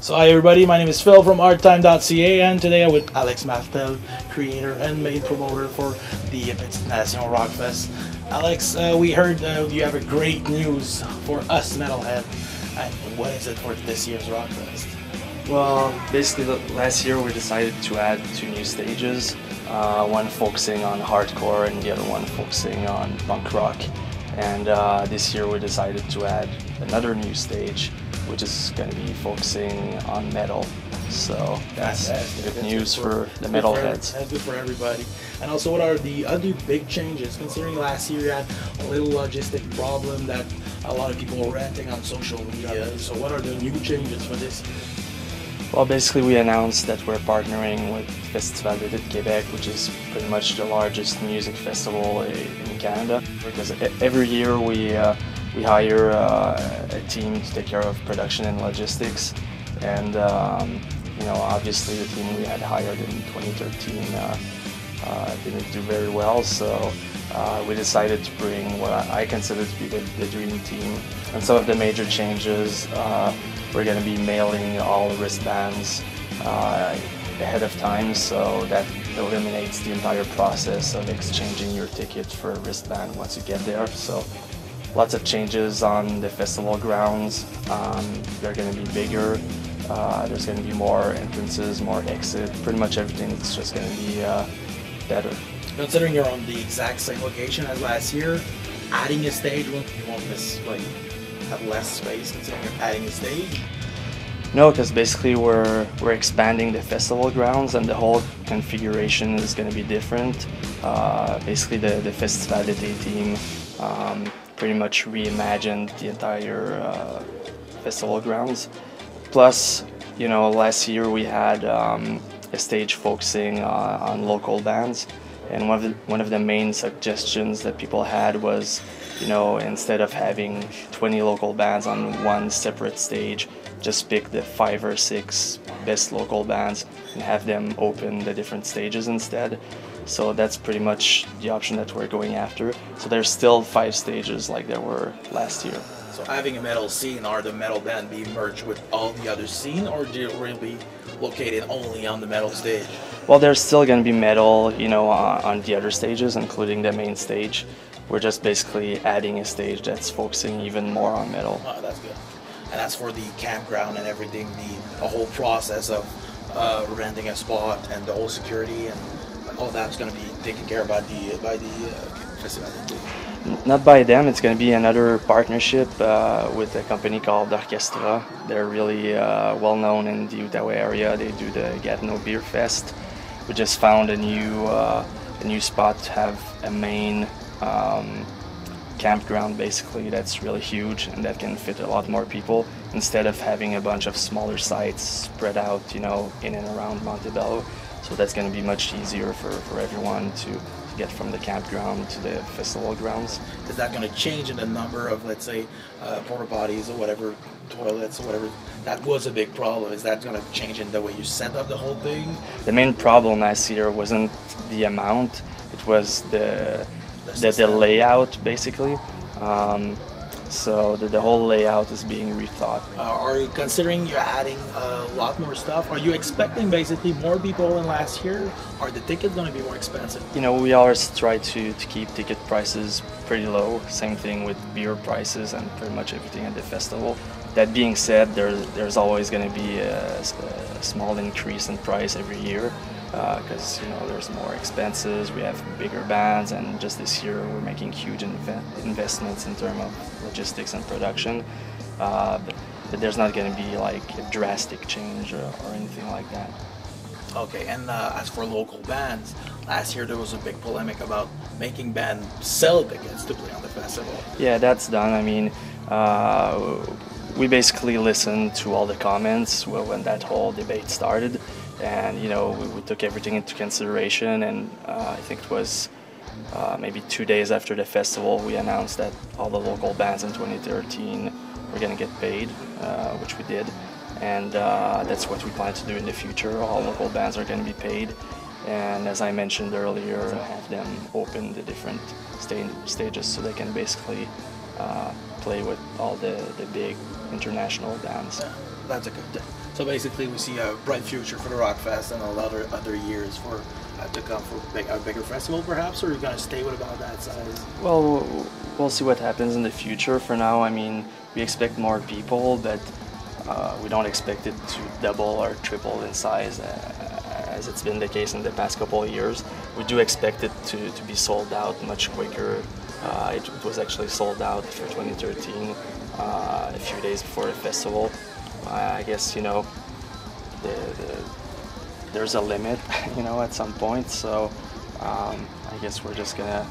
So hi everybody, my name is Phil from Hardtimes.ca, and today I'm with Alex Martel, creator and main promoter for the Amnesia Rockfest. Alex, we heard you have a great news for us metalhead. And what is it for this year's Rockfest? Well, basically last year we decided to add 2 new stages, one focusing on hardcore and the other one focusing on punk rock. And this year we decided to add another new stage, which is going to be focusing on metal. So that's good news for the metalheads. That's good for everybody. And also, what are the other big changes? Considering last year you had a little logistic problem that a lot of people were ranting on social media. So what are the new changes for this year? Well, basically we announced that we're partnering with Festival de Quebec, which is pretty much the largest music festival in Canada. Because every year we hire a team to take care of production and logistics, and you know, obviously the team we had hired in 2013 didn't do very well, so we decided to bring what I consider to be the dream team. And some of the major changes, we're going to be mailing all wristbands ahead of time, so that eliminates the entire process of exchanging your ticket for a wristband once you get there. So lots of changes on the festival grounds. They're going to be bigger. There's going to be more entrances, more exit. Pretty much everything is just going to be better. Considering you're on the exact same location as last year, adding a stage won't miss, like, have less space considering you're adding a stage? No, because basically we're expanding the festival grounds and the whole configuration is going to be different. Basically the Festival d'été team pretty much reimagined the entire festival grounds. Plus, you know, last year we had a stage focusing on local bands, and one of the main suggestions that people had was, you know, instead of having 20 local bands on one separate stage, just pick the 5 or 6 best local bands and have them open the different stages instead. So that's pretty much the option that we're going after. So there's still 5 stages like there were last year. So having a metal scene, or the metal band be merged with all the other scene, or do it really be located only on the metal stage? Well, there's still going to be metal, you know, on the other stages, including the main stage. We're just basically adding a stage that's focusing even more on metal. Oh, that's good. And as for the campground and everything, the whole process of renting a spot and the whole security and all that's going to be taken care of by the festival. Not by them. It's going to be another partnership with a company called Orchestra. They're really well known in the Ottawa area. They do the Gatineau Beer Fest. We just found a new spot to have a main campground, basically, that's really huge and that can fit a lot more people instead of having a bunch of smaller sites spread out, you know, in and around Montreal. So that's going to be much easier for everyone to get from the campground to the festival grounds. Is that going to change in the number of, let's say, porta potties or whatever, toilets or whatever? That was a big problem. Is that going to change in the way you set up the whole thing? The main problem last year wasn't the amount, it was the layout, basically. So the whole layout is being rethought. Are you considering you're adding a lot more stuff? Are you expecting basically more people than last year? Are the tickets going to be more expensive? You know, we always try to keep ticket prices pretty low. Same thing with beer prices and pretty much everything at the festival. That being said, there's always going to be a small increase in price every year. Because, you know, there's more expenses, we have bigger bands, and just this year we're making huge investments in terms of logistics and production. But there's not going to be like a drastic change or anything like that. Okay, and as for local bands, last year there was a big polemic about making bands sell tickets to play on the festival. Yeah, that's done. I mean, we basically listened to all the comments when that whole debate started. And, you know, we took everything into consideration, and I think it was maybe 2 days after the festival we announced that all the local bands in 2013 were going to get paid, which we did. And that's what we plan to do in the future. All local bands are going to be paid. And as I mentioned earlier, have them open the different stages so they can basically play with all the big international bands. That's a good thing. So basically, we see a bright future for the Rockfest and a lot of other years for to come for a bigger festival, perhaps, or you're going to stay with about that size? Well, we'll see what happens in the future. For now, I mean, we expect more people, but we don't expect it to double or triple in size as it's been the case in the past couple of years. We do expect it to be sold out much quicker. It was actually sold out for 2013 a few days before the festival. I guess, you know, there's a limit, you know, at some point. So I guess we're just gonna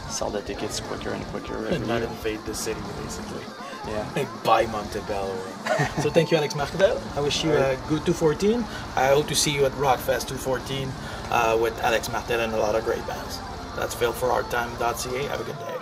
sell the tickets quicker and quicker. And not invade the city, basically. Yeah. Like buy Montreal. So thank you, Alex Martel. I wish you a good 2014. I hope to see you at Rockfest 2014 with Alex Martel and a lot of great bands. That's Phil for Hardtimes.ca. Have a good day.